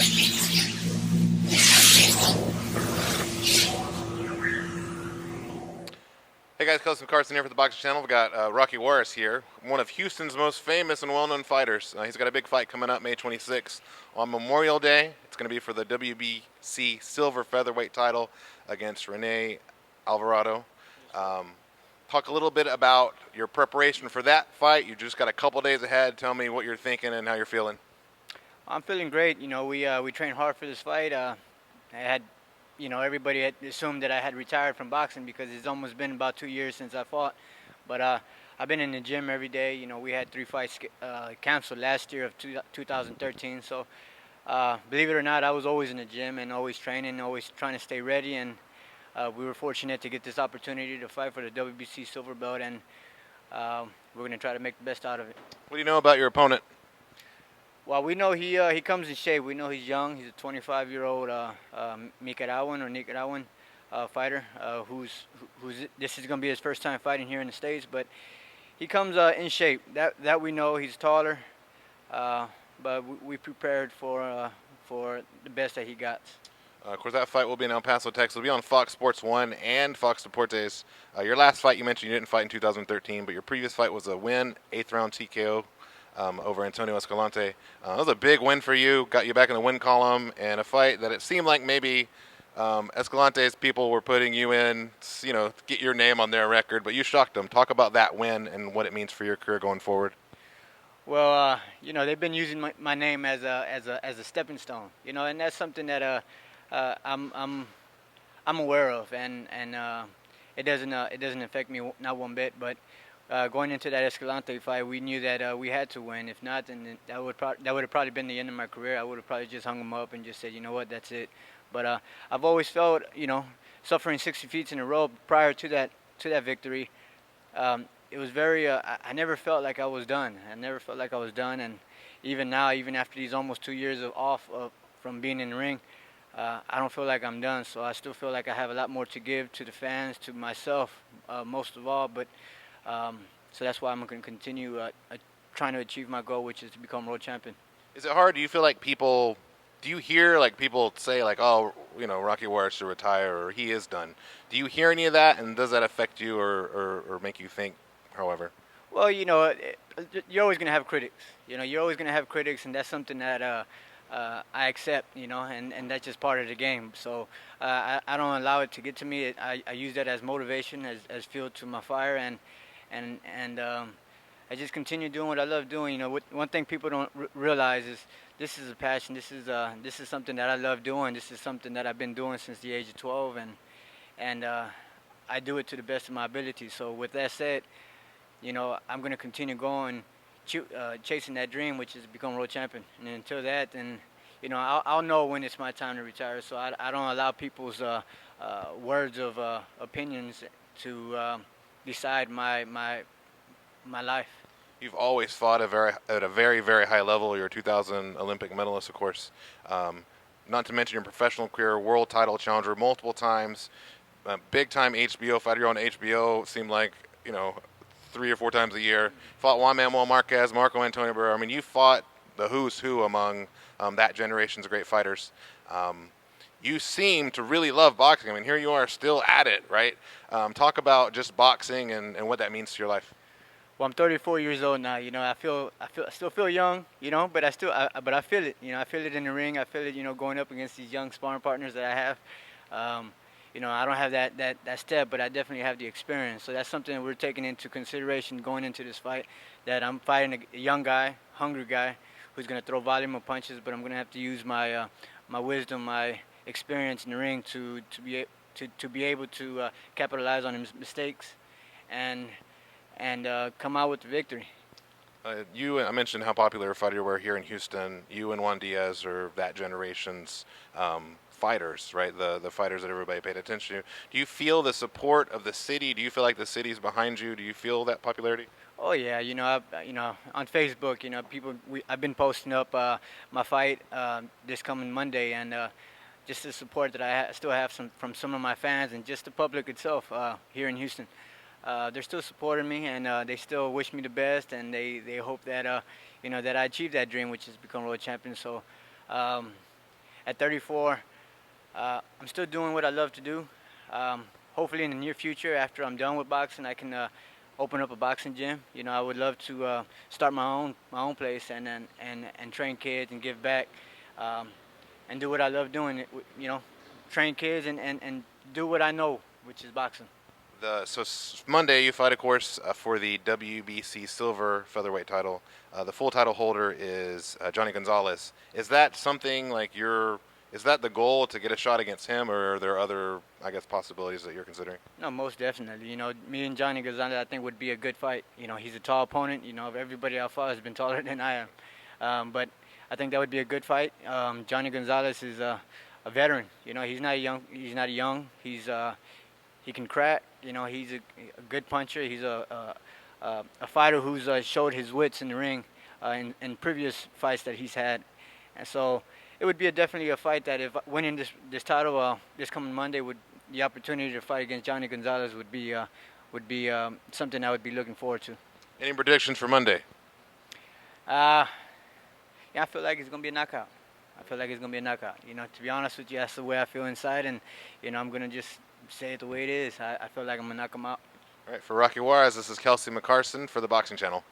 Hey guys, Kelsey McCarson here for the Boxing Channel. We've got Rocky Juarez here, one of Houston's most famous and well-known fighters. He's got a big fight coming up May 26th on Memorial Day. It's going to be for the WBC Silver Featherweight title against Rene Alvarado. Talk a little bit about your preparation for that fight. You just got a couple days ahead. Tell me what you're thinking and how you're feeling. I'm feeling great. We trained hard for this fight. Everybody had assumed that I had retired from boxing because it's almost been about 2 years since I fought. But I've been in the gym every day. We had 3 fights canceled last year of 2013. So believe it or not, I was always in the gym and always training, always trying to stay ready. And we were fortunate to get this opportunity to fight for the WBC silver belt. And we're going to try to make the best out of it. What do you know about your opponent? Well, we know he comes in shape. We know he's young. He's a 25-year-old Nicaraguan fighter this is going to be his first time fighting here in the States. But he comes in shape. That we know. He's taller, but we prepared for the best that he got. Of course, that fight will be in El Paso, Texas. It'll be on Fox Sports 1 and Fox Deportes. Your last fight, you mentioned you didn't fight in 2013, but your previous fight was a win, 8th round TKO. Over Antonio Escalante. That was a big win for you, got you back in the win column, and a fight that it seemed like maybe Escalante's people were putting you in, to get your name on their record, but you shocked them. Talk about that win and what it means for your career going forward. Well, they've been using my name as a stepping stone, and that's something that I'm aware of, and it doesn't affect me not one bit, but. Going into that Escalante fight, we knew that we had to win. If not, then that would have probably been the end of my career. I would have probably just hung him up and just said, you know what, that's it. But I've always felt, suffering 6 defeats in a row prior to that victory. It was very. I never felt like I was done. And even now, even after these almost 2 years from being in the ring, I don't feel like I'm done. So I still feel like I have a lot more to give to the fans, to myself, most of all. But so that's why I'm going to continue trying to achieve my goal, which is to become world champion. Is it hard? Do you feel like do you hear like people say like, oh, Rocky Juarez should retire or he is done? Do you hear any of that, and does that affect you or make you think, however? Well, you're always going to have critics. You're always going to have critics, and that's something that I accept, and that's just part of the game. So I don't allow it to get to me. I use that as motivation, as fuel to my fire, and I just continue doing what I love doing. One thing people don't realize is this is a passion. This is something that I love doing. This is something that I've been doing since the age of 12, and I do it to the best of my ability. So with that said, I'm going to continue going, chasing that dream, which is to become world champion. And until that, then I'll know when it's my time to retire. So I don't allow people's words of opinions to decide my life. You've always fought at a very, very high level. You're a 2000 Olympic medalist, of course. Not to mention your professional career, world title challenger multiple times, big-time HBO fighter. You're on HBO, it seemed like, 3 or 4 times a year. Fought Juan Manuel Marquez, Marco Antonio Barrera. I mean, you fought the who's who among that generation's great fighters. You seem to really love boxing. I mean, here you are still at it, right? Talk about just boxing and what that means to your life. Well, I'm 34 years old now. I still feel young. But I feel it. I feel it in the ring. I feel it. Going up against these young sparring partners that I have. I don't have that step, but I definitely have the experience. So that's something that we're taking into consideration going into this fight. That I'm fighting a young guy, hungry guy, who's going to throw volume of punches, but I'm going to have to use my wisdom, my experience in the ring to be able to capitalize on his mistakes and come out with the victory. I mentioned how popular a fighter you were here in Houston. You and Juan Diaz are that generation's fighters, right? The fighters that everybody paid attention to. Do you feel the support of the city? Do you feel like the city's behind you? Do you feel that popularity? Oh yeah, on Facebook, I've been posting up my fight this coming Monday, and just the support that I still have from some of my fans and just the public itself here in Houston. They're still supporting me, and they still wish me the best, and they hope that that I achieve that dream, which is become world champion. So at 34, I'm still doing what I love to do. Hopefully, in the near future, after I'm done with boxing, I can open up a boxing gym. You know, I would love to start my own place and train kids and give back, um, and do what I love doing. You know, train kids and do what I know, which is boxing. Monday you fight, of course, for the WBC silver featherweight title. The full title holder is Jhonny Gonzalez. Is that something like Is that the goal to get a shot against him, or are there other, I guess, possibilities that you're considering? No, most definitely. You know, me and Jhonny Gonzalez, I think, would be a good fight. You know, he's a tall opponent. You know, everybody I fought has been taller than I am. But I think that would be a good fight. Jhonny Gonzalez is a veteran. You know, he's not young. He's not young. He can crack. You know, he's a good puncher. He's a fighter who's showed his wits in the ring in previous fights that he's had, and so it would be definitely a fight that if winning this title this coming Monday would the opportunity to fight against Jhonny Gonzalez would be something I would be looking forward to. Any predictions for Monday? Yeah, I feel like it's gonna be a knockout. I feel like it's gonna be a knockout. You know, to be honest with you, that's the way I feel inside, and you know, I'm gonna just say it the way it is. I feel like I'm gonna knock him out. All right, for Rocky Juarez, this is Kelsey McCarson for the Boxing Channel.